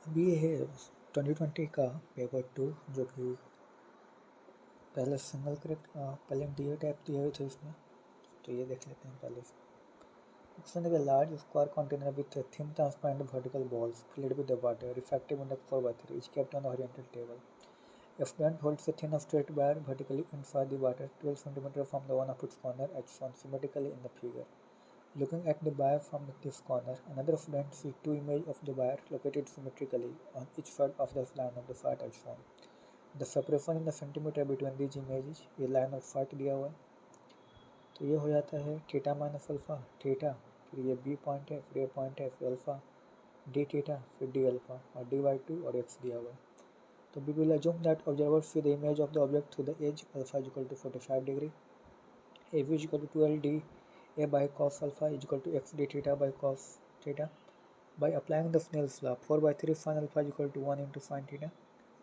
अभी ये है 2020 का पेपर 2 जो कि पहले सिंगल करेक्ट पहले डी टाइप दिए हुए थे उसमें, तो ये देख लेते हैं पहले से। Extend a large square container with a thin transparent vertical balls filled with the water, refractive index 4/3, is kept on a horizontal table. A student holds a thin straight wire vertically inside the water 12 cm from the one of its corner as shown symmetrically in the figure. Looking at the wire from this corner, another student sees two images of the wire located symmetrically on each side of the line of the sight as shown. The separation in the centimeter between these images, ये line of sight दिया हुआ है, तो ये हो जाता है theta minus alpha theta, फिर ये बी पॉइंट है, फिर ये पॉइंट है, फिर अल्फ़ा डी थीटा, फिर डी अल्फ़ा और डी बाई 2 और एक्स दिया हुआ है। तो we will assume that observer see the image of the object through the edge alpha is equal to 45 degree, A V is equal to 12 D A by cos alpha is equal to X D theta by cos theta. By applying the Snell's law, 4/3 sin alpha is equal to 1 into sin theta,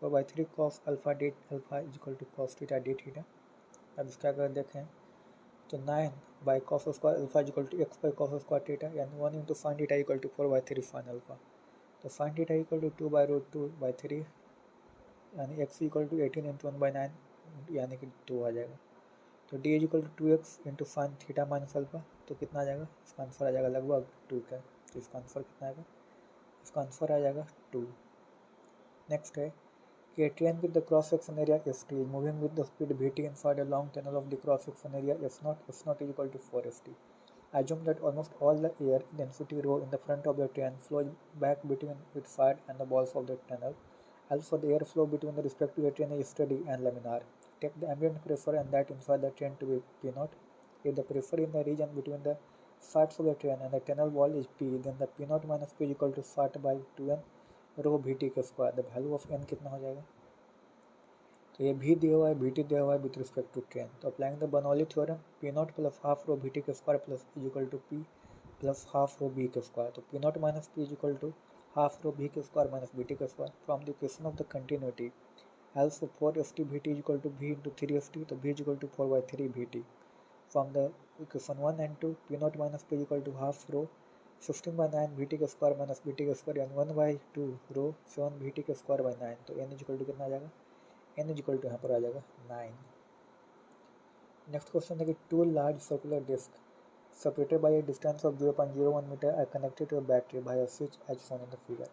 4/3 cos alpha d alpha is equal to cos theta d theta। अब इसका अगर देखें तो 9 by cos square alpha is equal to X by cos square theta, यानी 1 into sine theta equal to 4/3 sine alpha. तो sine theta equal to 2/√2/3, यानी x equal to 18 into 1/9, यानी कि 2 आ जाएगा। तो D is equal to 2x into sine theta minus alpha, तो कितना आ जाएगा, इसका आंसर आ जाएगा लगभग 2 का। तो इसका आंसर कितना आएगा, इसका आंसर आ जाएगा 2। नेक्स्ट है कि a train with the cross section area ft is moving with the speed vt inside a long tunnel of the cross section area f0 is equal to 4ft. Assume that almost all the air density rho in the front of the train flows back between its side and the walls of the tunnel. Also, the airflow between the respective train is steady and laminar. Take the ambient pressure and that inside the train to be P0. If the pressure in the region between the sides of the train and the tunnel wall is P, then the P0 minus P is equal to 60 by 2n rho V T का square. The value of N कितना हो जाएगा, तो ये भी दिया हुआ है, भी टी दिया हुआ है विथ रिस्पेक्ट टू ट्रेन। तो applying the Bernoulli theorem, P not plus half rho V T का square plus is equal to P plus half rho B का स्क्वायर। तो P not minus P is equal to half rho B का square minus B T का square. From the equation of the continuity also 4ft V T is equal to V into 3ft, तो V is equal to 4/3 V T. From the equation 1 and 2, P not minus P is equal to half rho 16/9 V T का square minus B T का square, यानी 1/2 rho 7 V T का square by 9। तो N is equal to कितना आ जाएगा, N is equal to यहाँ पर आ जाएगा 9। नेक्स्ट क्वेश्चन है कि two large circular disc separated by a distance of 0.01 meter are connected to a battery by a switch as shown in the figure.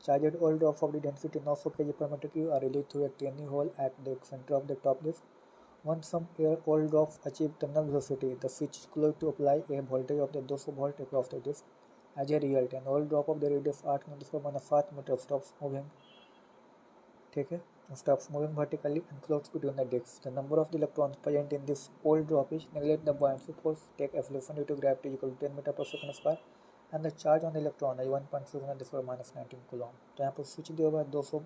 Charged all drops of the density 900 kg per meter cube are released through a tiny hole at the center of the top disk. Once some air all drops achieve terminal velocity, the switch is closed to apply a voltage of the 200 volt across the disk. As a result, an all drop of the radius 8.7 meter stops moving. ठीक है, stops moving vertically and floats between the disks. The number of the electrons present in this all drop is neglect the buoyancy force, take acceleration due to gravity equal to 10 meter per second square, and the charge on the electron is 1.6 minus 19 coulomb. तो यहाँ पर switch दिया हुआ है 200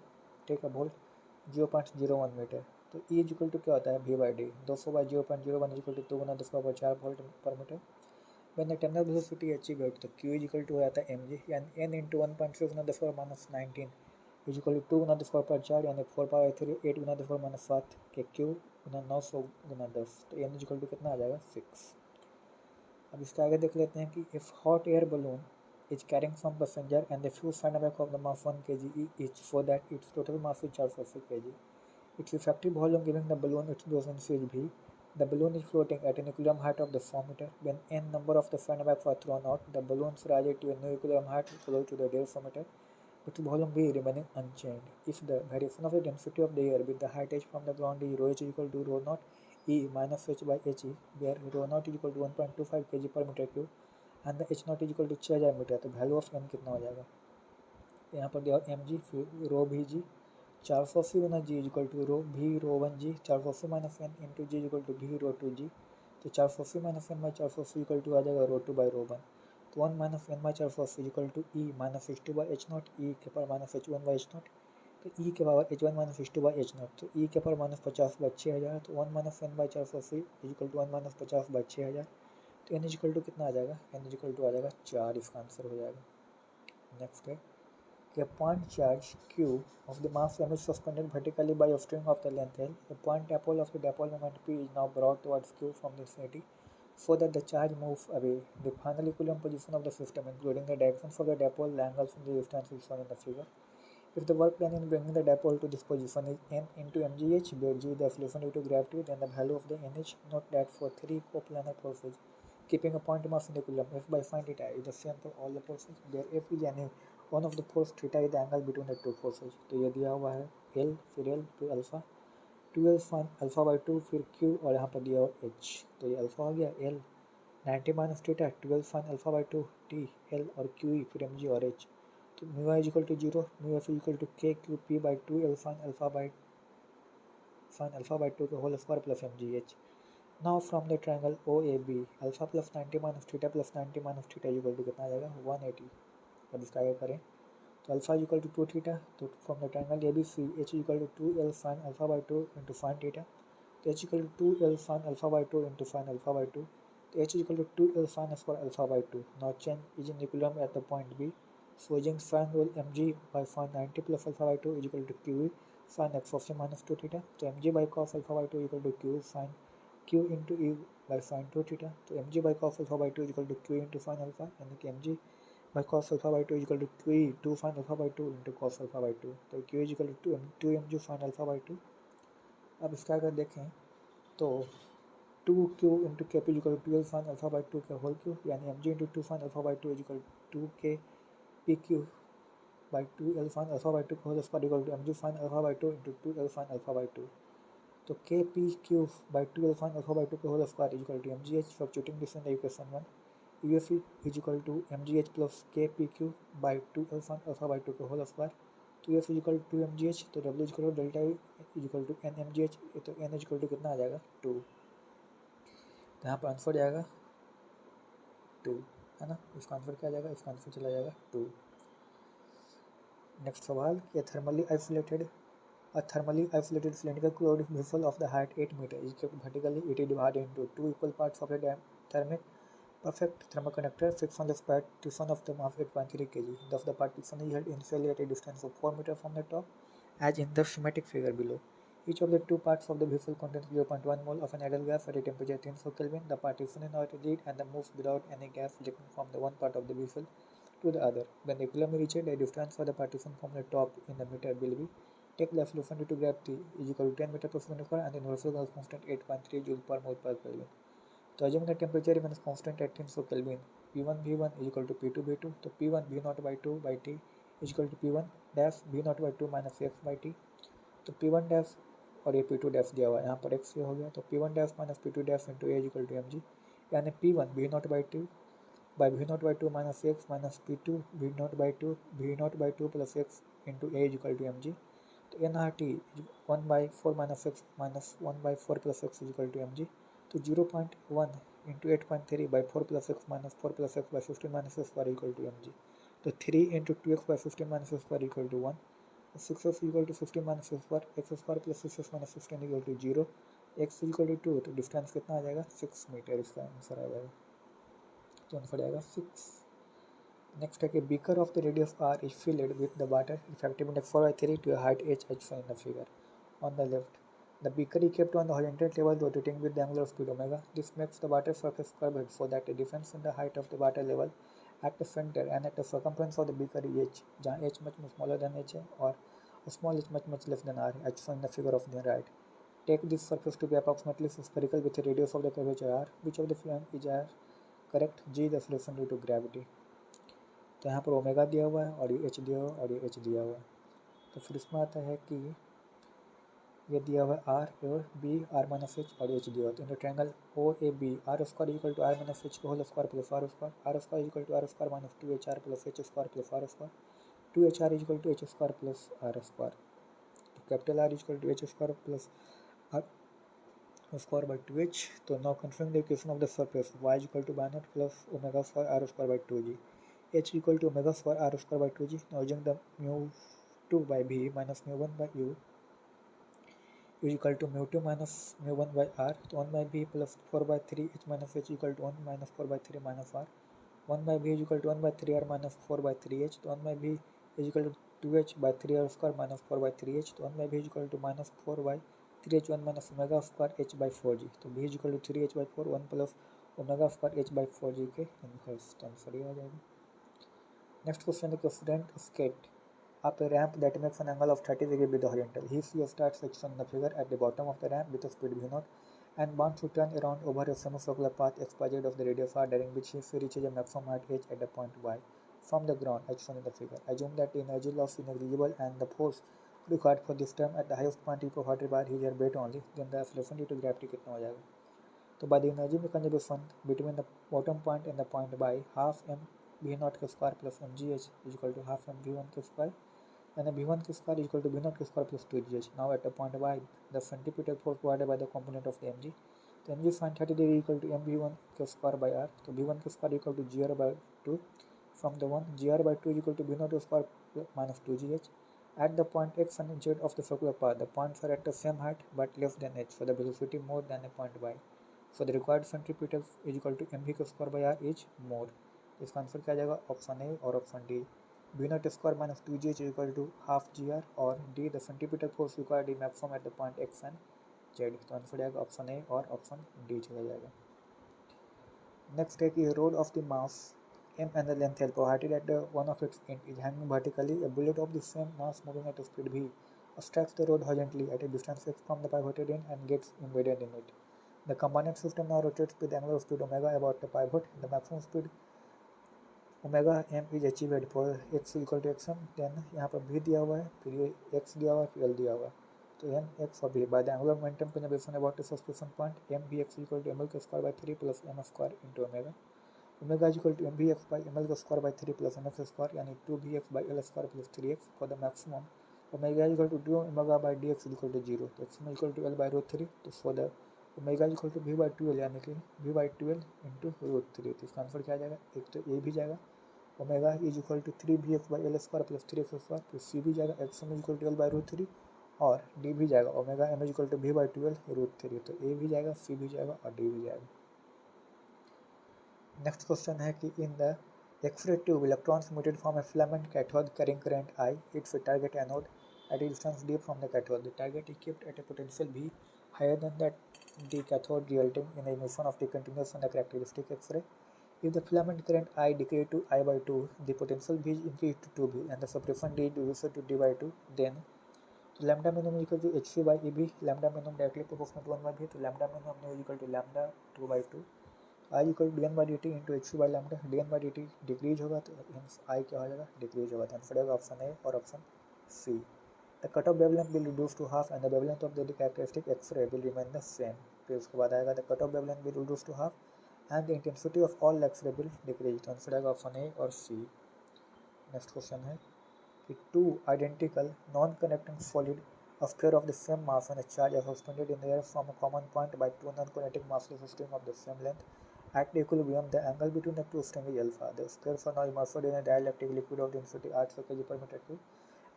take volt 0.01 metre. तो E equal to क्या होता है, V by D, 200 by 0.01 equal to 2 गुना 10⁴ वोल्ट पर metre. When the terminal velocity achieved, तो Q इक्वल टू हो जाता है mg, यानी n इंटू 1.6 गुना 10⁻³ माइनस 19 इज इक्वल टू 2 गुना 10⁴, यानी 4/3 8 गुना 10⁻³ माइनस 7 के क्यू गुना 900 गुना 10। तो एन इज इक्वल टू कितना आ जाएगा 6। अब इसका आगे देख लेते हैं कि if hot air balloon is carrying some passenger and the fuel find back of the mass 1 kg each, so that its total mass is 480 kg. Its effective volume giving the balloon its buoyancy is V. The balloon is floating at an equilibrium height of the 4 meter. When n number of the find back are thrown out, the balloons rise to a new equilibrium height close to the 1.5 meter, with volume V remaining unchanged. If the variation of the density of the air with the height h from the ground is rho h equal to rho naught E minus h by h e, where rho naught is equal to 1.25 kg per meter cube and the h naught is equal to 6000 metre, तो value of n कितना हो जाएगा, यहाँ पर दिया M G फिर रो भी जी 480 गुना जी equal to rho भी rho 1 G 480 minus N into G equal to भी रो 2 जी। तो 480 minus N by 480 equal to आ जाएगा रो 2 बाई रो 1। तो 1 minus N by 480 equal to E minus h2 by H not E के power minus h1 by H not. तो E के power h1 minus h2 by H not, तो E के power minus 50 by 6000। तो 1 minus N by 480 equal to 1 minus 50 by 6000। तो N equal to कितना आ जाएगा, एन इक्वल टू आ जाएगा 4, इसका आंसर हो जाएगा। नेक्स्ट है a point charge q of the mass m is suspended vertically by a string of the length L. A point dipole of the dipole moment p is now brought towards q from the infinity so that the charge moves away. The final equilibrium position of the system, including the directions of the dipole angles and the distance, is shown in the figure. If the work done in bringing the dipole to this position is n into mgh, where g is the acceleration due to gravity, then the value of the nh, note that for 3 coplanar forces keeping a point mass in equilibrium, f by sin theta is the same for all the forces, where f is any one of the force, theta is the angle between the two forces. तो ये दिया हुआ है l, फिर l, फिर alpha, 2l sin alpha by 2, फिर q, और यहाँ पर दिया हुआ h, तो ये अल्फा हो गया l 90 minus theta 12 sin alpha by 2 t l और q e फिर mg और h, तो mu I equal to 0, mu F equal to K Q P by 2l sin alpha by 2 के whole square plus mgh. Now from the triangle OAB, alpha plus 90 minus theta plus 90 minus theta equal to कितना आ जाएगा 180. अब इसका आगे करें तो alpha equal to 2 theta, तो from the triangle ABC h equal to 2l sin alpha by 2 into sine theta, तो h equal to 2l sin alpha by 2 into sine alpha by 2, तो h equal to 2l sin square alpha by 2. Now change is in equilibrium at the point B. So using sin rule mg by sin 90 plus alpha by 2 is equal to qe sin x of c minus 2 theta. So mg by cos alpha by 2 equal to q sin q into e by sin 2 theta. So mg by cos alpha by 2 is equal to q into sin alpha, यानी कि mg by cos alpha by 2 is equal to qe 2 sin alpha by 2 into cos alpha by 2. तो q is equal to 2 mg sin alpha by 2. अब इसका अगर देखें तो 2q into kp is equal to 12 sin alpha by 2 के whole cube, यानी mg into 2 sin alpha by 2 is equal to 2k pq by 2l sin alpha by 2 whole square equal to mg sin alpha by 2 into 2l sin alpha by 2. तो kpq by 2l sin alpha by 2 whole square is equal to mgh. Substituting this in the equation 1, uf is equal to mgh plus kpq by 2l sin alpha by 2 whole square. तो uf is equal to 2 mgh, तो w is equal to delta u is equal to n mgh, तो n is equal to कितना आ जाएगा 2. तो यहाँ पर answer जाएगा 2, है ना. इसका आंसर क्या आ जाएगा, इसका आंसर चला जाएगा 2. नेक्स्ट सवाल, a thermally isolated cylindrical fluid vessel of the height 8 meter is kept vertically. It is divided into two equal parts of a thermic perfect thermoconductor fixed on the partition of the mass 8.3 kg. Thus the partition is held initially at a distance of 4 meter from the top, as in the schematic figure below. Each of the two parts of the vessel contains 0.1 mole of an ideal gas at a temperature 300 Kelvin. The partition is not rigid and moves without any gas leaking from the one part of the vessel to the other. When the equilibrium is reached, the distance for the partition from the top in the meter will be. Take the acceleration due to gravity is equal to 10 meter per second square and the universal gas constant 8.3 joule per mole per Kelvin. So assuming the temperature remains constant at 300 Kelvin, P1 V1 is equal to P2 V2. So P1 V0 by 2 by T is equal to P1 dash V0 by 2 minus x by T. तो P1 dash और ये P2 dash दिया हुआ है, यहाँ पर x ये हो गया, तो P1 dash minus P2 dash into A equal to mg, यानी P1 V0 by 2 by V0 by 2 minus x minus P2 V0 by 2 plus x into a equal to mg. तो nRT 1 by 4 minus x minus 1 by 4 plus x equal to mg. तो 0.1 into 8.3 by 4 plus x minus 4 plus x by 15 minus x square equal to mg. तो 3 into 2x by 15 minus x square equal to 1. 6x equal to 15 minus x square plus 6x minus 16 equal to 0. x equal to 2, तो distance कितना आ जाएगा 6 metre, इसका answer आ जाएगा, तो answer आएगा 6. Next है कि beaker of the radius r is filled with the water effective index 4/3 to a height h as shown in the figure. On the left, the beaker is kept on the horizontal level rotating with the angular speed omega. This makes the water surface curved so that the difference in the height of the water level at the center and at the circumference of the beaker is h, जहाँ h much smaller than h है और small h much less than r, as shown in the figure of the right. Take this surface to be approximately spherical with a radius of the curvature r. Which of the following is r correct? G is the solution due to gravity. तो यहाँ पर omega दिया हुआ है और ये H दिया हुआ है और ये एच दिया हुआ है. तो फिर इसमें आता है कि ये दिया हुआ है आर और बी आर माइनस एच और एच दिया हुआ है. तो in triangle O A B R square equal to R minus H whole square plus R square equal to R square minus 2 H R plus H square plus R square. 2 H R equal to H square plus R square. तो capital R equal to H square plus R square by 2h. तो now considering the equation of the surface y equal to by naught plus omega square R square by 2g, h equal to omega square r square by 2g. Now using the mu 2 by v minus mu 1 by u is equal to mu 2 minus mu 1 by r. तो 1 by v plus 4 by 3 h minus h equal to 1 minus 4 by 3 minus r. 1 by v is equal to 1 by 3 r minus 4 by 3h. तो 1 by v is equal to 2h by 3 r square minus 4 by 3h. तो 1 by v is equal to minus 4 by 3h 1 minus omega square h by 4g. तो v is equal to 3h by 4 1 plus omega square h by 4g के answer ये आ जाएगा. Next question है कि student skate up a ramp that makes an angle of 30 degrees with the horizontal. He starts section in the figure at the bottom of the ramp with a speed v0 and wants to turn around over a semicircular path xyz of the radius r, during which he reaches a maximum height h at the point y from the ground as shown in the figure. Assume that the energy loss is negligible and the force required for this term at the highest point equal to 40 bar is your weight only, then the acceleration due to gravity कितना हो जाएगा? तो by the energy conservation between the bottom point and the point by half m v0 square plus mgh is equal to half m v1 square, and the v1 square is equal to v0 square plus 2gh. Now at the point y, the centripetal force provided by the component of the mg. The mg sin 30 degree equal to m v1 square by r. So v1 square equal to gr by 2 from the 1. Gr by 2 is equal to v0 square minus 2gh. At the point x and z of the circular path, the points are at the same height but less than h, so the velocity more than the point y. So the required centripetal is equal to mv square by r is more. इसका answer क्या आ जाएगा? Option A और option D. v0 square minus 2gh is equal to half gr, और d the centripetal force required is maximum at the point x and z. तो answer आएगा option A और option D चला जाएगा. Next है कि road of the mass m and the length l provided at the one of its end is hanging vertically. A bullet of the same mass moving at a speed v strikes the road horizontally at a distance x from the pivoted end and gets embedded in it. The combined system now rotates with angular speed omega about the pivot. The maximum speed omega m is achieved for x equal to xm. Then यहाँ पर v दिया हुआ है, फिर ये x दिया हुआ है, फिर l दिया हुआ है. तो m x और v by the angular momentum conservation about the suspension point m v x equal to ml square by 3 plus m square into omega. Omega is equal to m v x by ml square by 3 plus mx square, यानी 2 v x by l square plus 3x. For the maximum omega is equal to 2 omega by dx is equal to 0. तो x is equal to l by root 3. तो for the omega is equal to v by 12, यानी कि v by 12 into root 3. तो इसका answer क्या आ जाएगा? एक तो ए भी जाएगा, omega is equal to 3vx by L square plus 3x square, फिर सी भी जाएगा X M is equal to L by root 3, और डी भी जाएगा omega M is equal to v by 12 root 3. तो ए भी जाएगा, सी भी जाएगा और डी भी जाएगा. नेक्स्ट क्वेश्चन है कि in the X-ray tube, electrons emitted from a filament cathode carrying current I hits a target anode at a distance d from the cathode. The target is kept at a potential V higher than that the cathode, resulting in the emission of the continuous and the characteristic X-ray. If the filament current I decreased to I by 2, the potential V is increased to 2V and the suppression D is reduced to D by 2, then lambda minimum is equal to HC by EB, lambda minimum directly proportional to 1 by V, तो lambda minimum is equal to lambda 2 by 2. I equal to dn by dt into X by lambda. dn by dt decrease होगा तो I क्या हो जाएगा? Decrease होगा. तो answer होगा option A और option C. The cut off wavelength will reduce to half and the wavelength of the characteristic X-ray will remain the same. फिर उसके बाद आएगा the cut off wavelength will reduce to half and the intensity of all X-ray will decrease. तो answer आएगा option A और C. Next question है कि two identical non connecting solid of pair of the same mass and a charge are suspended in the air from a common point by two non-connecting massless strings of the same length. At the equilibrium, the angle between the two strings is alpha. The spheres are now immersed in a dielectric liquid of density r kg per meter cube,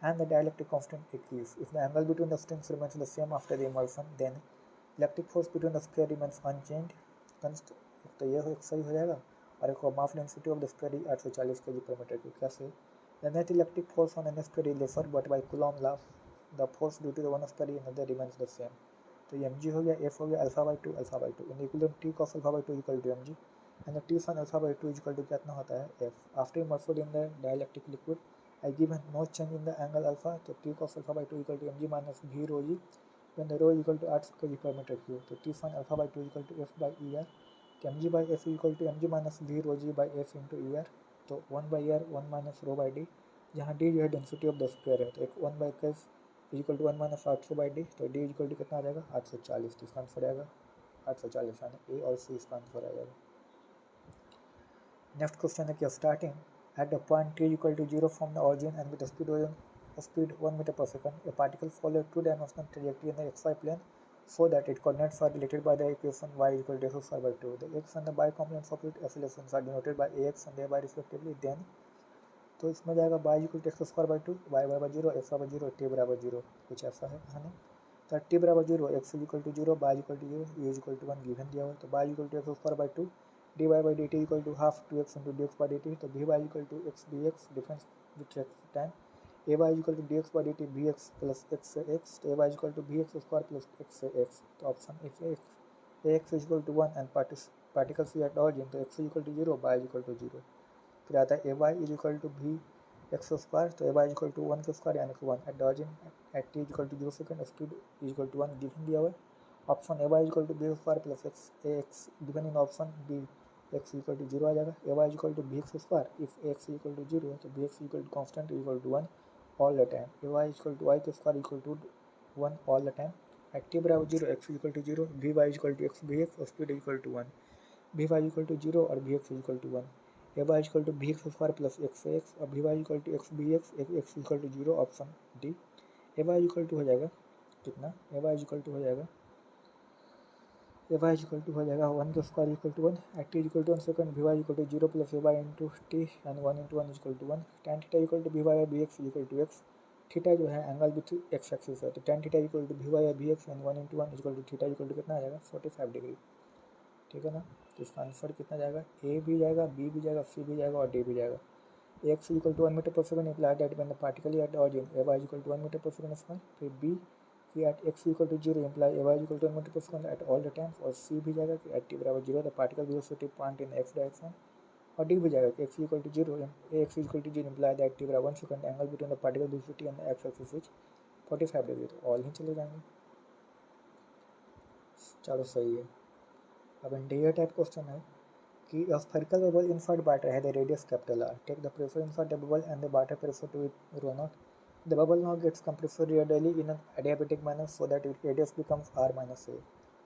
and the dielectric constant is. If the angle between the strings remains the same after the immersion, then electric force between the sphere remains unchanged. तो ये एक सही हो जाएगा. और एक mass density of the sphere is 840 kg per meter cube. कैसे? The net electric force on an sphere is lesser, but by Coulomb law, the force due to the one sphere in another remains the same. तो ये mg हो गया, f हो गया alpha by 2 alpha by 2. इन equal t cos alpha by 2 equal to mg and t sin alpha by 2 equal to कितना होता है? f. After immersed in the dielectric liquid, I give no change in the angle alpha. तो t cos alpha by 2 equal to mg minus v rho g, when the rho equal to 8 kg per meter cube. तो t sin alpha by 2 equal to f by er. mg by f equal to mg minus v rho g by f into er. तो 1 by r 1 minus rho by D, जहाँ d जो है density of the square है. तो एक 1 by f equal to 1 minus 800 by D. तो D equal to कितना आ जाएगा? 840. तो इसका आंसर आएगा 840, यानी ए और सी इसका आंसर आ जाएगा. नेक्स्ट क्वेश्चन है कि starting at the point t equal to 0 from the origin and with speed 1 meter per second, a particle follows two-dimensional trajectory in the xy plane so that its coordinates are related by the equation y equal to x square by 2. The x and the y components of its oscillations are denoted by ax and ay respectively. Then तो इसमें जाएगा y equal to X square by 2, Y बराबर 0, x बराबर 0, T बराबर 0. कुछ ऐसा है कहानी. तो टी बराबर 0, X equal to 0, Y equal to 0, U equal to 1 given दिया हुआ है. तो y equal to X square by 2, D Y by D T equal to half 2x into D X by D T. तो V Y equal to X D X difference with time. A Y equal to D X by D T V X plus X से X. तो A Y equal to V X square plus X से X. तो option A X equal to 1 and particles at origin. तो X equal to 0, Y equal to 0. फिर आता है A Y is equal to V X square, तो A Y equal to 1 के square यानी कि 1 at the origin at T equal to 0 second speed equal to 1 given दिया हुआ है। Option A Y equal to B square plus X given in option B X equal to 0 आ जाएगा। A Y equal to B X square, if X equal to 0 तो B X equal to constant equal to 1 all the time. A Y equal to Y के square equal to 1 all the time. At T बराबर 0 X equal to 0 V Y equal to X B X और speed equal to 1। B Y equal to 0 और B X equal to 1। A Y equal to B X square plus X X और B Y equal to X B X X equal to 0 option D. A Y equal to हो जाएगा कितना, ए Y equal to हो जाएगा A Y equal to हो जाएगा 1 के square equal to 1 at T equal to 1 second V Y equal to 0 plus A Y into T and 1 into 1 equal to 1। Tan theta equal to B Y B X equal to X. Theta जो है angle with X axis है, तो tan theta equal to B Y B X and 1 into 1 equal to theta equal to कितना आ जाएगा 45 degree. ठीक है ना, तो इसका आंसर कितना जाएगा, ए भी जाएगा, बी भी जाएगा, सी भी जाएगा और डी भी जाएगा। एक्स इक्वल टू 1 मीटर पर second imply that when the particle at the origin A Y equal to 1 metre पर सेकंड स्क्वायर। फिर बी कि at X equal to 0 imply A Y equal to 1 metre पर second at all the times. और C भी जाएगा कि at T बराबर 0 the particle velocity point in X direction. और डी भी जाएगा कि x equal to 0 X equal to 0 imply that T बराबर 1 second angle between the particle velocity and the X axis is 45 degree. तो all ही चले जाएंगे। चलो सही है। अब इंटीरियर टाइप क्वेश्चन है कि a spherical bubble inside batter has a radius capital R. Take the pressure inside the bubble and the batter pressure to be rho naught. The bubble now gets compressed radially in an adiabatic manner so that its radius becomes R minus A.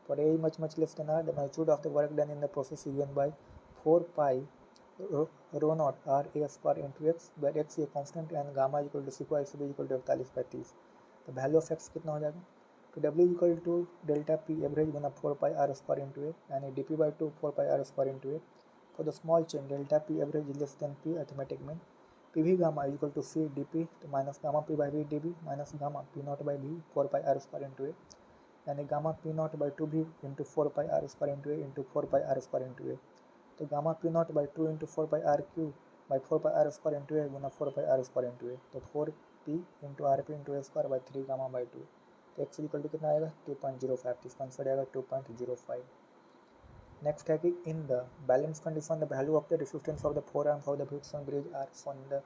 For A much less than R, the magnitude of the work done in the process is given by 4 pi rho naught R A square into x, where x is a constant and gamma equal to sigma x b equal to 41/30. तो value of x कितना हो जाएगा, तो W equal to delta P average गुना 4 pi R square into A यानी D P by 2 4 pi R square into A. For the small chain delta P average less than P arithmetic mean P V gamma equal to C D P, तो minus gamma P by V D B minus gamma P not by V 4 pi R square into A यानी gamma P not by 2 भी into 4 pi R square into A into 4 pi R square into A. तो gamma P not by 2 into 4 pi R Q by 4 pi R square into A गुना 4 pi R square into A, तो 4 P into R P into A square by 3 gamma by 2। तो X equal to कितना आएगा 2.05, तो इसका answer आएगा 2.05। Next है कि in the balance condition the value of the resistance of the four arms of the bricks bridge are shown in the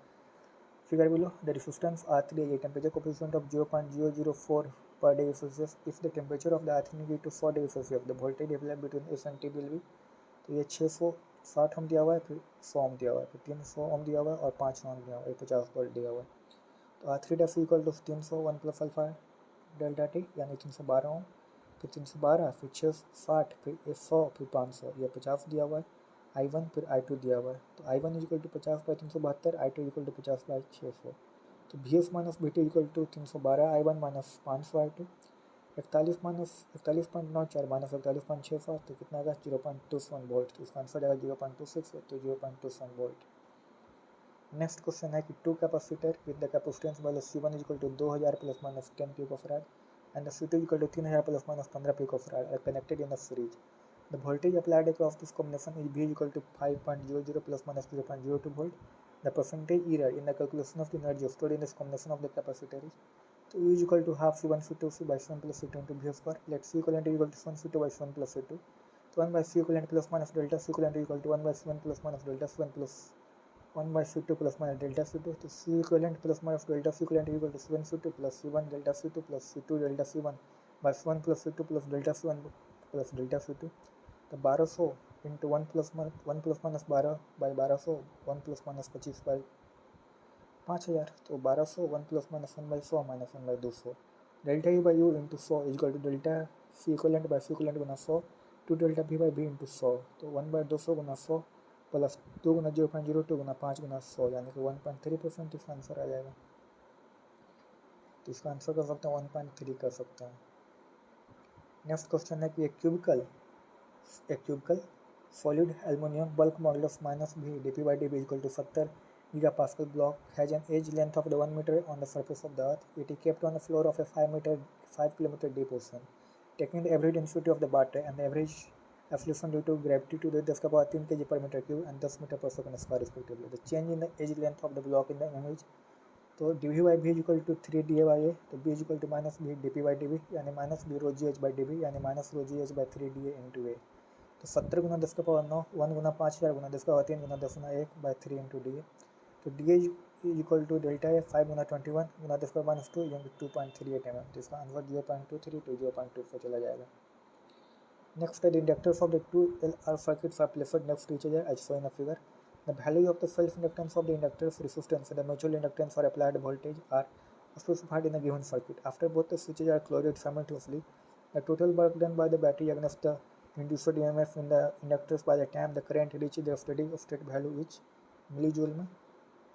figure below. The resistance R3 is a temperature coefficient of 0.004 per degree Celsius. If the temperature of the R3 is to 4 degree Celsius, the voltage applied between S and T will be, तो ये 660 ओम दिया हुआ है, फिर 100 ओम दिया हुआ है, फिर 300 ओम दिया हुआ है और 5 ओम दिया हुआ है, 50 वोल्ट दिया हुआ है। तो R3 dash equal to 300 1 plus alpha delta T यानी 312 ओम, फिर 312 फिर 660 फिर 100 फिर 500, यह 50 दिया हुआ है। I1 फिर I2 दिया हुआ है, तो I1 equal to 50 by 372, I2 equal to 50 by 600। तो VS minus VT equal to 312 I1 minus 500 I2, 41 minus 41.94 minus 41.67, तो कितना आएगा 0.27 वोल्ट। तो इसका आंसर आएगा 0.26, तो 0.27 वोल्ट। नेक्स्ट क्वेश्चन है कि two capacitor with the capacitance value C1 equal to 2000 plus minus 10 picofarad and the C2 equal to 3000 plus minus 15 picofarad are connected in the series. The voltage applied across this combination is V equal to 5.00 plus minus 0.02 volt. The percentage error in the calculation of the energy stored in this combination of the capacitor is, so U is equal to half C1 C2 C by 7 plus C2 into V square. Let C equivalent is equal to 7 C2 by 7 plus C2. So 1 by C equivalent plus minus delta C equivalent is equal to 1 by C1 plus minus delta C1 plus 1 by C2 plus minus delta C2. So C equivalent plus minus delta C equivalent is equal to 7 C2 plus C1 delta C2 plus C2 delta C1 by 1 plus C2 plus delta C1 plus delta C2। तो 1200 into 1 plus minus 12 by 1200 1 plus minus 25 by 5000, तो 1200 1 plus minus 1 by 100 minus 1 by 200। Delta U by U into 100 equal to delta C equivalent by C equivalent गुना 100 two delta V by V into 100, तो 1 by 200 Guna 100 plus 2 गुना 0.02 गुना 5 गुना 100 यानी कि 1.3% इसका answer आ जाएगा। तो इसका answer कर सकते हैं 1.3 कर सकते हैं। नेक्स्ट क्वेश्चन है कि एक cubicle solid aluminum bulk modulus minus V dp by dv equal to 70 gigapascal block has an edge length of the 1 meter on the surface of the earth. It is kept on the floor of a 5 kilometer deep ocean. Taking the average density of the water and the average affluation due to gravity to the 10 power 3 kg per meter cube and 10 meter per second square respectively. The change in the edge length of the block in the image, तो dv by v equal to 3 da by a, तो b equal to minus v dp by dv यानी minus b rho G H by dv यानी minus rho G H by 3 da into a। तो 70 गुना 10 का power 9 1 गुना 5000 गुना 10 का power 3 गुना 10 गुना 1 by 3 into D A. तो D A is equal to delta A 5 गुना 21 गुना 10⁻², यानी 2.38 mm। तो इसका आंसर 0.23 to 0.24 चला जाएगा। Next, the inductors of the two LR circuits are placed next to each other as shown in the figure. The value of the self-inductance of the inductors, resistance, and the mutual inductance or applied voltage are specified in a given circuit. After both the switches are closed simultaneously, the total work done by the battery against the induced EMF in the inductors by the time the current reaches their steady state value is मिलीजूल में।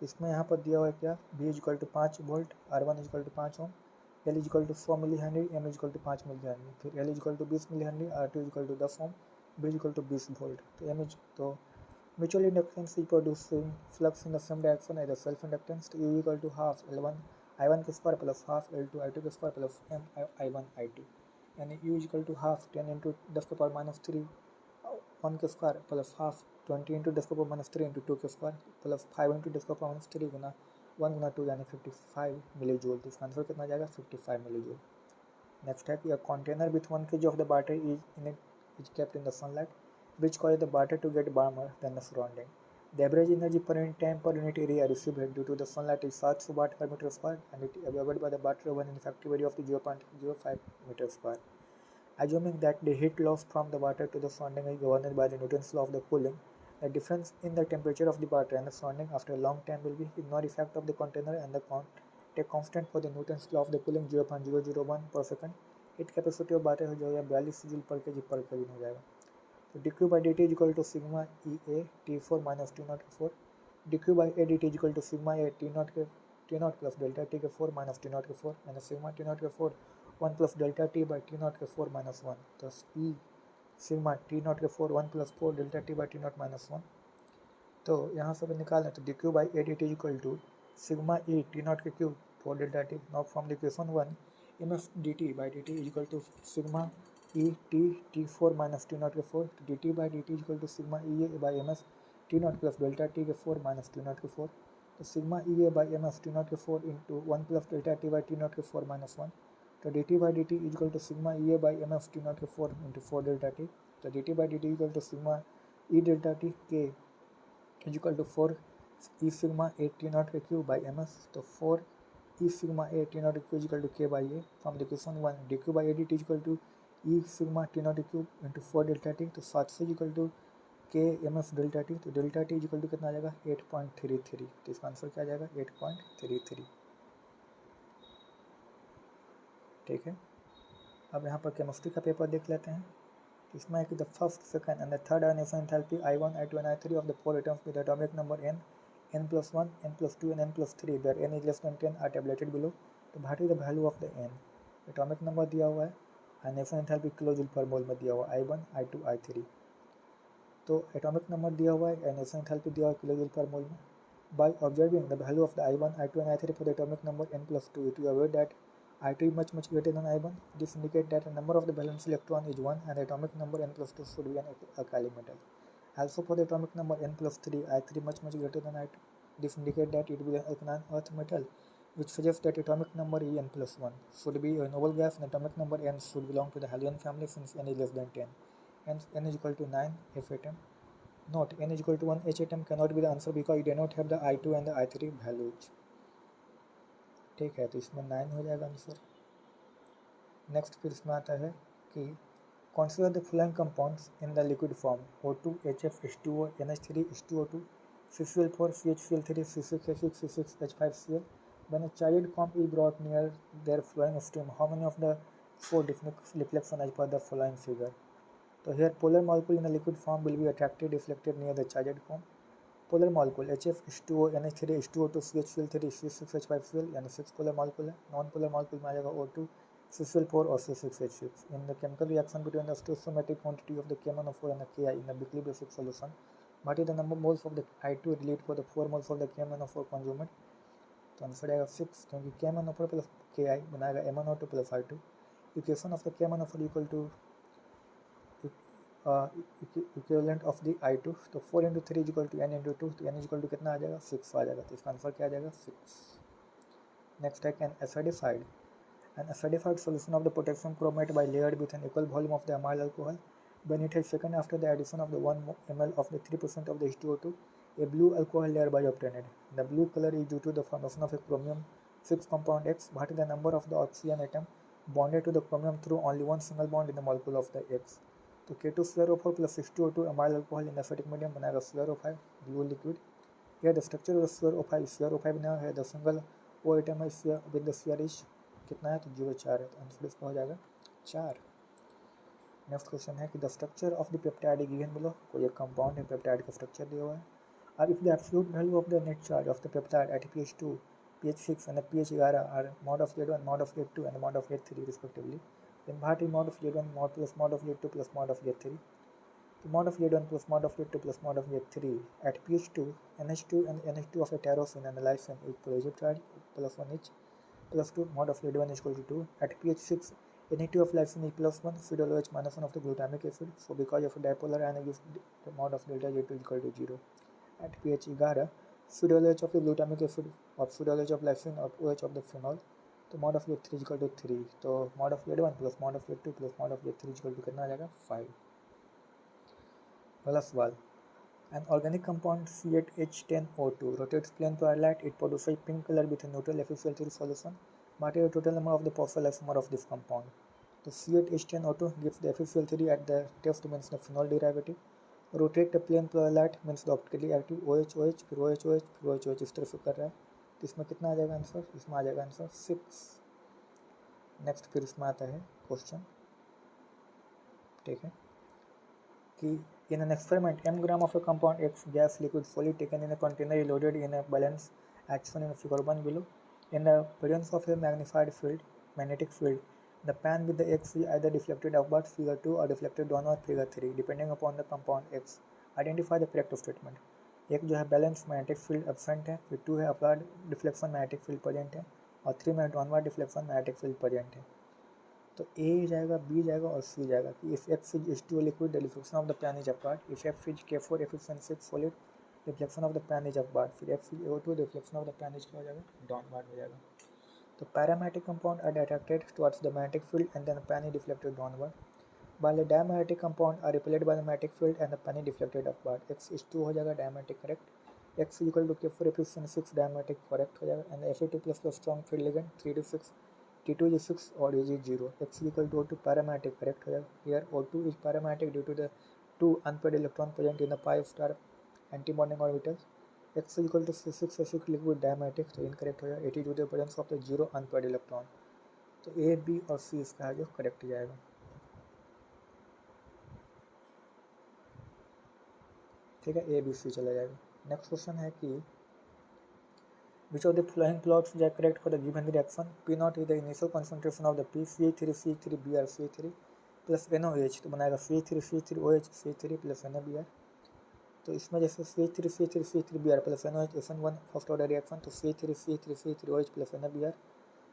तो इसमें यहाँ पर दिया हुआ है क्या, V equal to 5 volt, R1 equal to 5 ohm, L equal to 4 millihenry, M equal to 5 millihenry, फिर L equal to 20 millihenry, R2 equal to 10 ohm, B equal to 20 volt. तो M तो mutual inductance is producing flux in the same direction as the self inductance। तो U equal to half L1 I1 के square plus half L2 I2 के square plus M I1 I2, यानी U equal to half 10 into 10⁻³ 1 के square plus half 20 into 10⁻³ into 2 के square plus 5 into 10⁻³ गुना 1 गुना 2 यानी 55 milli joule. तो इसका आंसर कितना जाएगा, 55 मिली जूल। नेक्स्ट है कि a container with 1 kg of the battery is kept in the sunlight, which causes the battery to get warmer than the surrounding. The average energy per unit time per unit area received due to the sunlight is 700 watt per meter square, and it is absorbed by the battery over an effective area of the 0.05 meter square. Assuming that the heat loss from the water to the surrounding is governed by the Newton's law of the cooling, the difference in the temperature of the battery and the surrounding after a long time will be ignore effect of the container and the take constant for the Newton's law of the cooling 0.001 per second. Heat capacity of battery हो जाएगा 42 joule पर KG पर kelvin हो जाएगा। तो dq by dt is equal to sigma EA T4 minus T0 के 4, dq by A dt is equal to sigma A T0 plus delta T के 4 minus T0 के 4, यानी sigma T0 के 4 1 plus delta T by T0 के 4 minus 1, तो E sigma T0 के 4 1 plus 4 delta T by T0 minus 1। तो यहाँ से निकालें तो dq by A dt is equal to sigma E T0 के cube 4 delta T। Now from the equation 1, mf dt by dt is equal to sigma E T T4 minus T0 के 4, तो dt by dt is equal to sigma EA by mf T0 plus delta T के 4 minus T0 के 4, तो sigma EA by mf T0 के 4 into 1 plus delta T by T0 के 4 minus 1, तो dt by dt is equal to sigma EA by mf T0 के 4 into 4 delta T, तो dt by dt is equal to sigma E delta T K is equal to 4 E sigma A T0 के cube by mf, तो 4 E sigma A T0 is equal to K by A। From the equation 1, dq by dt is equal to E sigma T0 cube into 4 delta T, तो 700 is equal to K mf delta T, तो delta T is equal to कितना आ जाएगा 8.33। तो इसका answer क्या आ जाएगा 8.33। ठीक है, अब यहाँ पर केमिस्ट्री का पेपर देख लेते हैं। इसमें है कि the first, second and the third ionisation enthalpy I1, I2 and I3 of the 4 atoms with atomic number n, n+1, n+2 and n+3 where n is less than 10 are tabulated below। तो what is the value of the n, atomic number दिया हुआ है, ionisation enthalpy kilo joule पर मोल में दिया हुआ है I1, I2, I3। तो एटॉमिक नंबर दिया हुआ है, आयनेशन एंथैल्पी दिया हुआ है किलो जूल पर मोल में। By observing the value of the I1, I2 and I3 for the atomic number n+2, it is aware that I2 is much greater than I1. This indicates that the number of the valence electron is 1 and the atomic number n+2 should be an alkali metal. Also for the atomic number n+3, I3 much greater than I2. This indicates that it will be an alkaline earth metal, which suggests that atomic number E n+1 should be a noble gas and atomic number n should belong to the halogen family since n is less than 10. Hence n is equal to 9 F atom. Note, n is equal to 1 H atom cannot be the answer because it does not have the I2 and the I3 values। ठीक है, तो इसमें 9 हो जाएगा answer. Next फिर इसमें आता है कि consider the following compounds in the liquid form: O2, HF, H2O, NH3, H2O2, CCl4, CHCl3, C6H6, C6H5Cl. When a charged comp is brought near their flowing stream, how many of the four deflections as per the following figure? So here polar molecule in the liquid form will be attracted, deflected near the charged comp. Polar molecule HF, H2O, NH3, H2O2, CHCl3, C6H5Cl यानी 6 polar molecule है। Non polar molecule में आ जाएगा O2, CCl4 और C6H6। In the chemical reaction between the stoichiometric quantity of the KMnO4 and the Ki in the weakly basic solution, what is the number moles of the I2 relate for the 4 moles of the KMnO4 conjugate? तो answer आएगा 6, क्योंकि KMnO4 plus Ki बनाएगा MnO2 plus I2। Equation of the KMnO4 equal to equivalent of the I2, तो 4 into 3 is equal to n into 2, तो n is equal to कितना आ जाएगा 6 आ जाएगा। तो इसका आंसर क्या आ जाएगा 6। नेक्स्ट है can acidified an acidified solution of the potassium chromate by layered with an equal volume of the amyl alcohol when it has second after the addition of the 1 ml of the 3% of the H2O2 a blue alcohol thereby obtained. The blue color is due to the formation of a chromium 6 compound X, but the number of the oxygen atom bonded to the chromium through only one single bond in the molecule of the X. तो K2CrO4 plus H2O2 amyl alcohol in acidic medium बनाएगा CrO5 blue liquid. Here the structure of the CrO5 बना है, the single O atom है with the CR is कितना है, तो 0 4 है, तो आंसर इसका हो जाएगा 4. नेक्स्ट क्वेश्चन है कि the structure of the peptide given below, कोई एक कंपाउंड है, पेप्टाइड का स्ट्रक्चर दिया हुआ है. अब if the absolute value of the net charge of the peptide at pH2, pH6 and pH11 are mod of Z1, mod of Z2 and mod of Z3 respectively, then what is mod of Z1 mod plus mod of Z2 plus mod of Z3? So mod of Z1 plus mod of Z2 plus mod of Z3 at pH2, NH2 and NH2 of a tyrosine and a lysine is positive charge plus 1 each, plus 2 mod of Z1 is equal to 2. At pH6, Na2 of lysine is plus 1, pseudo OH minus 1 of the glutamic acid. So because of a dipolar ion, the mod of delta Z2 is equal to 0. At pH 11, pseudo OH of the glutamic acid or pseudo OH of lysine or OH of the phenol. तो mod of Z3 is equal to 3. तो mod of Z1 plus mod of Z2 plus mod of Z3 is equal to कितना आ जाएगा 5. अगला सवाल. An organic compound C8H10O2 rotates plane parallel. It produces pink color with a neutral FeCl3 solution. What is the total number of the possible isomer of this compound? The C8H10O2 gives the FeCl3 at the test means the phenol derivative. Rotate the plane parallel means the optically active OH फिर OH इस तरह से कर रहा है. तो इसमें कितना आ जाएगा आंसर? इसमें आ जाएगा आंसर 6. नेक्स्ट फिर इसमें आता है क्वेश्चन, ठीक है, कि in an experiment m gram of a compound X gas liquid solid taken in a container is loaded in a balance action in figure 1 below. In the presence of a magnetic field, the pan with the X is either deflected upwards figure 2 or deflected downward figure 3 depending upon the compound X. Identify the correct statement. एक जो है balance magnetic field absent है, फिर 2 है upward deflection magnetic field present है, और 3 में downward deflection magnetic field present है. तो ए जाएगा, बी जाएगा और सी जाएगा कि if F is H2O liquid the deflection of the pan is upward, if F is K4 efficiency solid deflection of the pan is upward, फिर F is O2 deflection of the pan is क्या हो जाएगा, downward हो जाएगा. तो paramagnetic compound are attracted towards the magnetic field and then pan is deflected downward, while a diamagnetic compound are repelled by the magnetic field and the pan is deflected upward. X H2 हो जाएगा diamagnetic correct, X is equal to K4 efficiency 6 diamagnetic correct हो जाएगा, and Fe2 plus strong field ligand 3 to 6, T2 is 6 or is 0. X is equal to O2 paramagnetic correct हो जाएगा. Here O2 is paramagnetic due to the 2 unpaired electron present in the pi star antibonding orbitals. X is equal to 6 acidic liquid diamagnetic, तो incorrect हो जाएगा. It is due to the presence of the 0 unpaired electron. तो A, B और C इसका जो correct जाएगा. ठीक है, A, B, C चला जाएगा. नेक्स्ट क्वेश्चन है कि which of the following plots are correct for the given reaction? P0 is the initial concentration of the P, CH3CH3Br CH3 plus NOH, तो बनाएगा CH3CH3OH CH3 plus NaBr. तो इसमें जैसे CH3CH3CH3Br plus NOH SN1 first order reaction, तो CH3CH3CH3OH plus NaBr.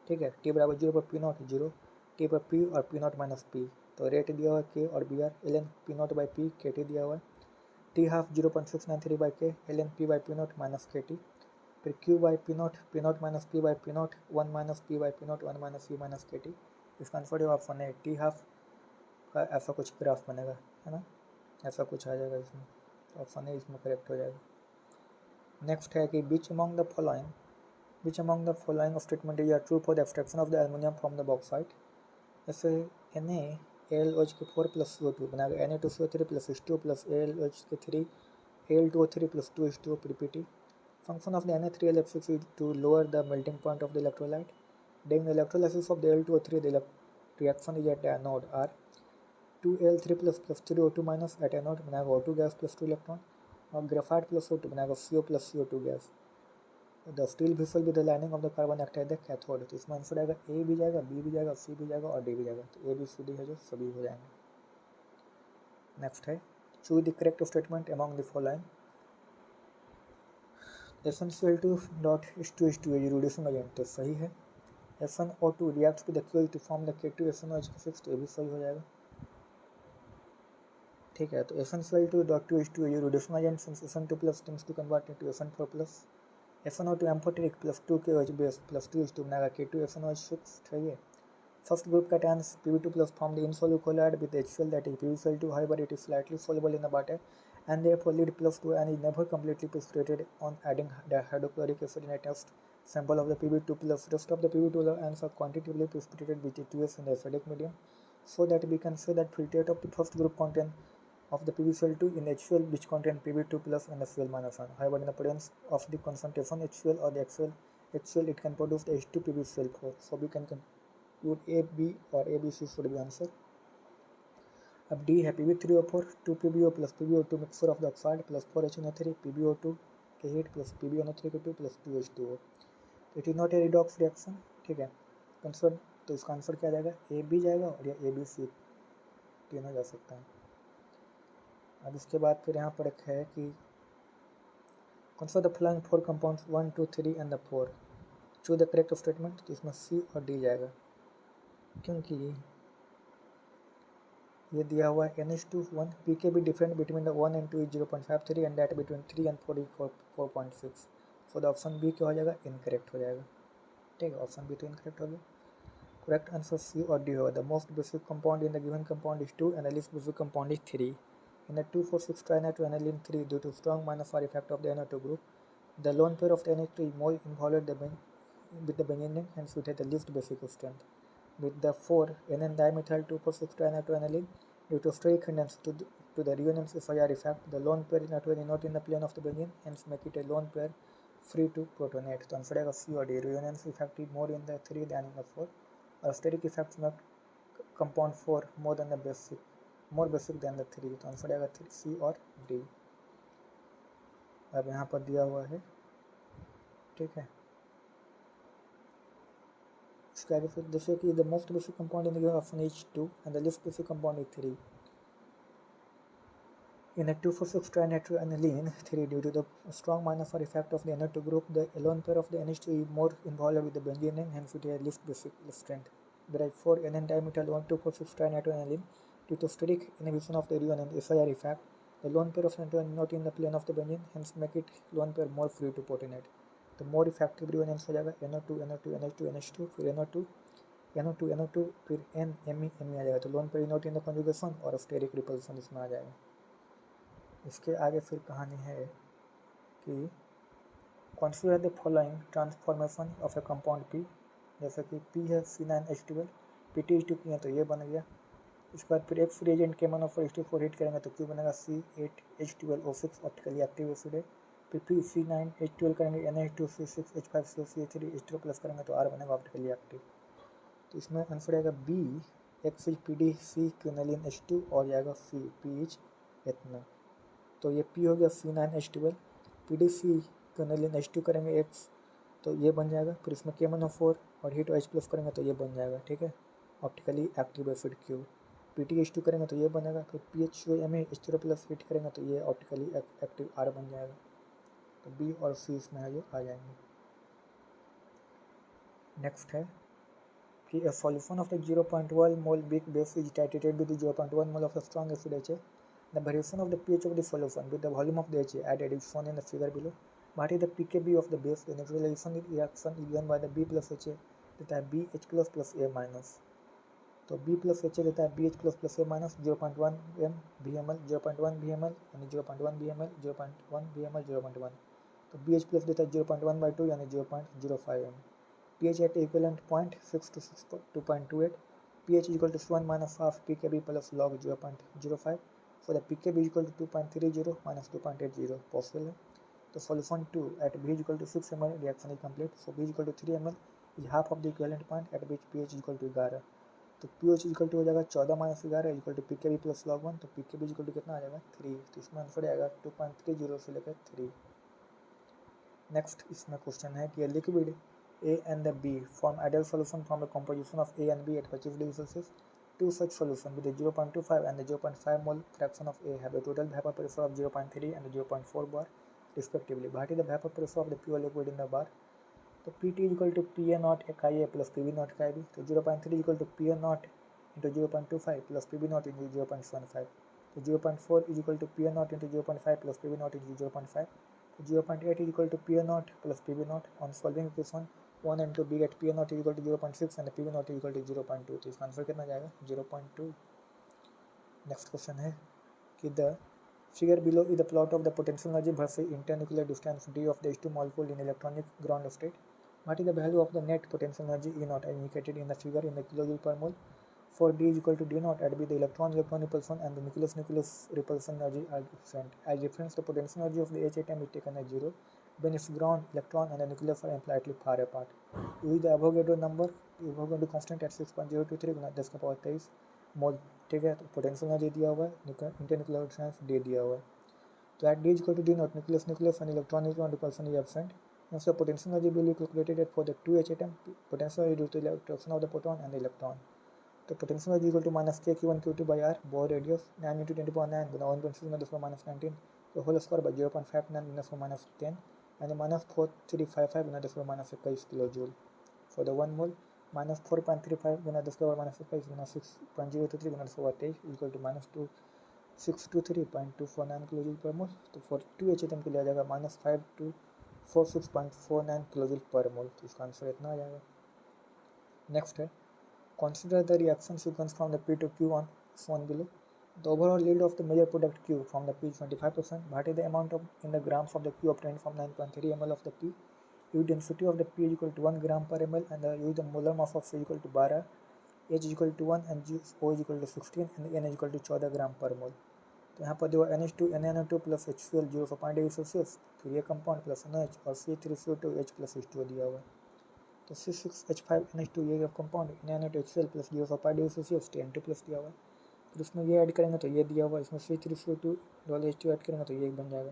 ठीक है, T बराबर 0 पर P0 0, T पर P और P0 माइनस P. तो रेट दिया हुआ है K और Br, ln P0 by P KT दिया हुआ है. T half 0.693 by K ln P by P0 minus KT. फिर Q by P0 minus P by P0 1 minus P by P0 1 minus P minus KT. इसका answer जो option है T half का ऐसा कुछ ग्राफ बनेगा, है ना, ऐसा कुछ आ जाएगा इसमें, तो ऑप्शन है इसमें करेक्ट हो जाएगा. नेक्स्ट है कि which among the following of statement is true for the extraction of the aluminium from the bauxite. जैसे NaAlOH4 प्लस CO2 बनाएगा Na2CO3 plus H2O plus AlOH3 Al2O3 plus 2H2O PPT. Function of the Na3LF6 is to lower the melting point of the electrolyte. During the electrolysis of the Al2O3, the reaction is at the anode R. 2Al3 plus 3O2 minus at anode बनाएगा O2 gas plus 2 electron, और graphite plus O2 बनाएगा CO plus CO2 gas. The steel vessel with the lining of the carbon act as the cathode. तो इसमें answer आएगा A भी जाएगा, B भी जाएगा, C भी जाएगा और D भी जाएगा. तो A B C D है जो सभी हो जाएंगे. नेक्स्ट है choose the correct statement among the following. SnCl2.H2H2 is reducing agent, तो सही है. SnO2 reacts with the fuel to form the K2SnOH6, तो ये भी सही हो जाएगा. ठीक है, तो SnCl2.2H2 is reducing agent since SN2 plus tends to convert into SN4 plus. SnO2 amphoteric plus 2KOH base plus 2H2 बनाएगा K2SnOH6, सही है. First group cations Pb2 plus form the insoluble colloid with HCl, that is PbCl2. However, it is slightly soluble in the water and therefore lead +2 and is never completely precipitated on adding the hydrochloric acid in a test sample of the Pb2 plus rest of the Pb2 ions are quantitatively precipitated with T2S in the acidic medium, so that we can say that filtrate of the first group content of the PbCl2 in HCl which contain Pb2 plus and HCl minus 1. However, in the presence of the concentration HCl or the HCl, it can produce the H2PbCl4. So we can conclude A, B or A, B, C should be answer. अब D है Pb3O4 2PbO plus PbO2 mixture of the oxide plus 4HNO3 PbO2 के heat plus PbNO3 के 2 plus 2H2O. It is not a redox reaction, ठीक है। Concern तो इसका answer क्या जाएगा, ए बी जाएगा और या ए बी सी तीनों जा सकता है। अब इसके बाद फिर यहाँ पर एक है कि consider the following 4 compounds 1 2 3 and the 4 choose the correct statement, तो इसमें सी और डी जाएगा, क्योंकि ये दिया हुआ है NH2 1 pKb different between the 1 and 2 is 0.53 and that between 3 and 4 is 4.6। So the option B क्या हो जाएगा, इनकरेक्ट हो जाएगा, ठीक है। ऑप्शन बी तो इनकरेक्ट हो गया। करेक्ट आंसर सी और डी होगा। The most basic compound in the given compound is 2 and the least basic compound is 3। In the 2,4,6 trinitroaniline 3 due to strong minus R effect of the NO2 group, the lone pair of the NH2 is more involved with the benzene, hence it has the least basic strength. With the 4 NN dimethyl 2,4,6 trinitroaniline, due to steric hindrance to the reunion SIR effect, the lone pair is not in the plane of the benzene, hence make it a lone pair free to protonate। तो answer आएगा C और D. Reunion effect is more in the 3 than in the 4 और steric effects में compound 4 more than the basic, more basic than the 3, तो answer आएगा C और D. अब यहाँ पर दिया हुआ है, ठीक है। इसके आगे फिर जैसे कि the most basic compound in the option is 2 and the least basic compound is 3। In a 2,4,6 trinitroaniline 3, due to the strong minus R effect of the NO2 group, the alone pair of the NH2 is more involved with the benzene, hence it has least basic strength. Whereas for NN dimethyl 1,2,4,6 trinitroaniline, due to steric inhibition of the reunion SIR effect, the lone pair of NO2 is not in the plane of the benzene, hence make it lone pair more free to protonate। तो more effective reunion हो जाएगा NO2 NO2 NH2 NH2 फिर NO2 NO2 NO2 फिर N Me Me आ जाएगा, तो lone pair not in the conjugation और steric repulsion इसमें आ जाएगा। इसके आगे फिर कहानी है कि consider the following transformation of A compound P, जैसे कि पी है C9H12 PT2 किए तो ये बन गया। इसके बाद फिर एक फ्री एजेंट के H2 हिट करेंगे तो क्यों बनेगा C8H12O6 ऑप्टिकली एक्टिव एसिड है। फिर C9H12 करेंगे NH2C6H5COCH3H2 प्लस करेंगे तो R बनेगा ऑप्टिकली एक्टिव। तो इसमें आंसर आएगा B, X is PDC quinoline H2 और जाएगा सी पी इज एथेनॉल। तो ये P हो गया C9H12 PDC क्विनोलिन H2 करेंगे X तो ये बन जाएगा। फिर इसमें KMnO4 और हीट H प्लस करेंगे तो ये बन जाएगा, ठीक है, optically active acid Q. PTH2 करेंगे तो ये बनेगा। फिर PHMA H3 प्लस हीट करेंगे तो ये ऑप्टिकली एक्टिव R बन जाएगा। तो बी और सी इसमें ये आ जाएंगे। नेक्स्ट है कि a solution of the 0.1 mole weak base is titrated with the 0.1 mole of the strong acid HA. The variation of the pH of the solution with the volume of the HA added is shown in the figure below. What is the pKb of the base? The neutralization reaction is given by the B plus HA देता है BH plus A minus। तो B plus HA देता है BH plus A minus 0.1 VML 0.1 VML यानी 0.1 VML 0.1 VML 0.1। तो BH plus देता है 0.1/2 यानी 0.05 m। pH at equivalent 0.6 to 2.28, pH is equal to 1 minus half pKb plus log 0.05, so the pKb is equal to 2.30 minus 2.80 possible है। तो solution 2 at B is equal to 6 ml reaction is complete, so B is equal to 3 ml is half of the equivalent point at which pH is equal to 11। तो pH equal to हो जाएगा 14 minus 11 equal to pKb plus log 1, तो pKb equal to कितना आ जाएगा 3। तो इसमें answer आएगा 2.30 से लेकर 3। नेक्स्ट इसमें क्वेश्चन है कि liquid A and the B form ideal solution from a composition of A and B at 25 degrees Celsius. Two such solutions with the 0.25 and the 0.5 mole fraction of A have a total vapor pressure of 0.3 and 0.4 bar respectively. What is the vapor pressure of the pure liquid in the bar? तो PT is equal to PA naught XIA plus PB naught XIB। तो 0.3 is equal to PA naught into 0.25 plus PB naught into 0.75। तो 0.4 is equal to PA naught into 0.5 plus PB naught into 0.5। तो 0.8 is equal to PA naught plus PB naught। On solving equation 1 and 2 B get PA naught is equal to 0.6 and PB naught is equal to 0.2। तो इसका answer कितना जाएगा 0.2। Next question है कि the Figure below is the plot of the potential energy versus internuclear distance d of the H2 molecule in electronic ground state. What is the value of the net potential energy E naught indicated in the figure in the kilojoule per mole? For D is equal to D naught, at B the electron repulsion and the nucleus repulsion energy are different. As reference, the potential energy of the H atom is taken as 0 when its ground, electron and the nucleus are impliedly far apart. Use the Avogadro number, Avogadro constant at 6.023 गुना 10 का power 23 मोल, ठीक है। तो potential energy दिया हुआ है, internuclear distance दे दिया हुआ है। तो at D is equal to D naught, nucleus and electron repulsion is absent. Hence the potential energy will be calculated for the 2H atom, potential energy due to the attraction of the proton and the electron. The potential energy equal to minus k q1 q2 by r, Bohr radius 9 into 10 to the power 9, then 1.6 10 to the minus 19, the whole square by 0.59 10 to the minus 10, and the minus 4355 10 to the minus 21 kilojoule. For the 1 mole, minus 4.35 10 to the power minus 5 minus 6.023 10 to the power 10 equal to minus 623.249 kilojoule पर mole. तो for 2H atom के लिए आ जाएगा minus 5246.49 kilojoule पर mole. तो इसका answer इतना आ जाएगा। नेक्स्ट है, consider the reaction sequence from the P to Q on shown below. The overall yield of the major product Q from the P is 25%. What is the amount of in the grams of the Q obtained from 9.3 ml of the P? Use density of the P is equal to 1 gram per ml and use the molar mass of C is equal to 12, H is equal to 1 and O is equal to 16 and N is equal to 14 ग्राम पर mole. तो यहाँ पर देखो NH2 NaNO2 plus HCl 0.8 Celsius, फिर ये compound plus NH और C3CO2 H plus H2O दिया हुआ है। तो C6H5NH2 ये compound NaNO2 HCl plus 0.8 Celsius N2 plus दिया हुआ है। फिर उसमें ये ऐड करेंगे तो ये दिया हुआ है, इसमें C3CO2 डबल H2 ऐड करेंगे तो ये बन जाएगा।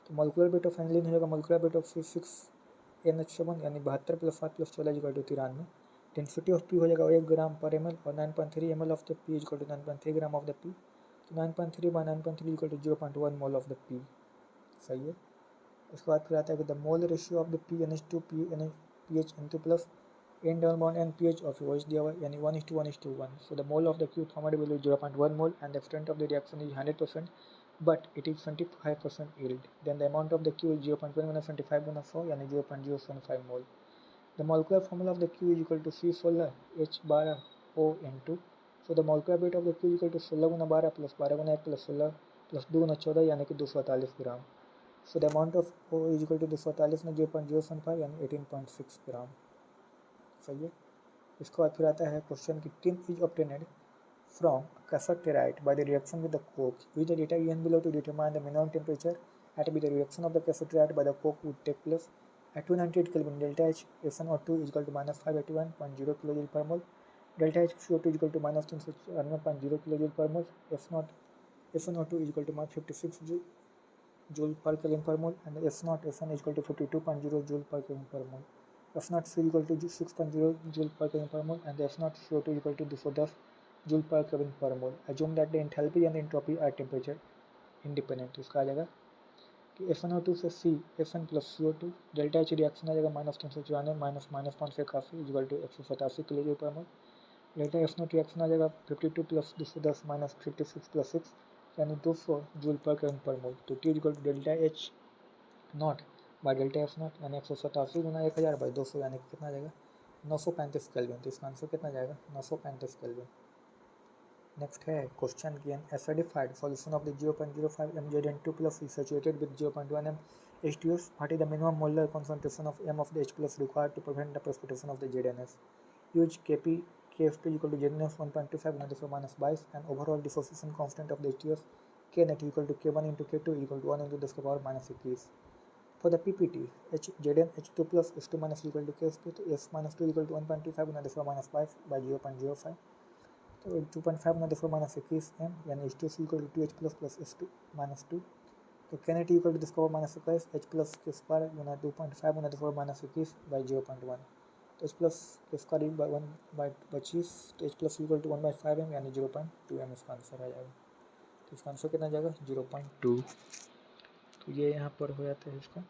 तो मोलिकुलर वेट ऑफ एनिलीन हो जाएगा मोलिकुलर वेट ऑफ C6NH7 यानी 72 plus 7 plus 14 equal to 93। Density of P हो जाएगा 1 ग्राम पर ml और 9.3 ml of the P equal to 9.3 gram of the P. तो 9.3 by 9.3 equal to 0.1 mole of the P. सही है। उसके बाद फिर आता है कि the mole ratio of the P N H two P N P H N two plus N double bond N P H of OH दिया हुआ है यानी 1:1:1। So the mole of the Q thermal value 0.1 मोल and the extent of the reaction is 100% but it is 25% yield. Then the amount of the Q is 0.1 minus 25 minus 4 यानी 0.075 मोल। The molecular formula of the Q is equal to C16 H bar O N2. So the molecular weight of the Q is equal to 16 Guna 12 plus 12 Guna 1 plus 16 plus 2 गुना 14 यानी कि 248 ग्राम। So the amount of O is equal to 248 में 0.075 यानी 18.6 ग्राम। सही है। इसके बाद फिर आता है क्वेश्चन की tin is obtained from cassiterite by the reaction with the coke. Use the data given below to determine the minimum temperature at which the reaction of the cassiterite by the coke would take place. At 298 Kelvin, delta H SnO2 is equal to minus 581.0 kJ per mole. Delta H CO2 is equal to minus 371.0 kJ per mole. SnO2 is equal to minus 56 joule per Kelvin per mole and S0 Sn is equal to 52.0 joule per Kelvin per mole. S0 C is equal to 6.0 joule per Kelvin per mole and the S0 CO2 is equal to 210 joule per Kelvin per mole. Assume that the enthalpy and the entropy are temperature independent. इसका आ जाएगा कि SnO2 से C Sn plus CO2 delta H reaction आ जाएगा minus 394 minus 581 equal to 187 kilo पर mole. Delta SnO2 reaction आ जाएगा 52 plus 210 minus 56 plus 6 यानी 200 जूल पर केल्विन पर मोल। तो T equal to delta H not by delta S not यानी 187 गुना 1000 बाई 200 यानी कितना आ जाएगा 935 केल्विन। तो इसका आंसर कितना जाएगा 935 केल्विन। नेक्स्ट है क्वेश्चन की an acidified solution of the 0.05 mZn2 plus saturated with 0.1 m H2S. What is the minimum molar concentration of m of the H plus required to prevent the precipitation of the ZnS? Use Kp KFP equal to ZnS 1.25 10 to the minus 22 and overall dissociation constant of the H2S K net equal to K1 into K2 equal to 1 into 10 to the power minus 21. For the PPT, Zn H2 plus S2 minus equal to KSP, तो S minus 2 equal to 1.25 10 to the minus 5 by 0.05. तो 2.5 गुना 10 minus 21 m यानी H2 equal to 2H plus plus S2 minus 2। तो कैनेट equal to 10 minus 21 H plus के square गुना 2.5 गुना 10 minus 21 by 0.1। तो H प्लस के स्क्वायर बाई 1 बाई 25 तो H plus equal to 1/5 m यानी 0.2 m इसका आंसर आ जाएगा। तो इसका आंसर कितना जाएगा 0.2। तो ये यहाँ पर हो जाता है इसका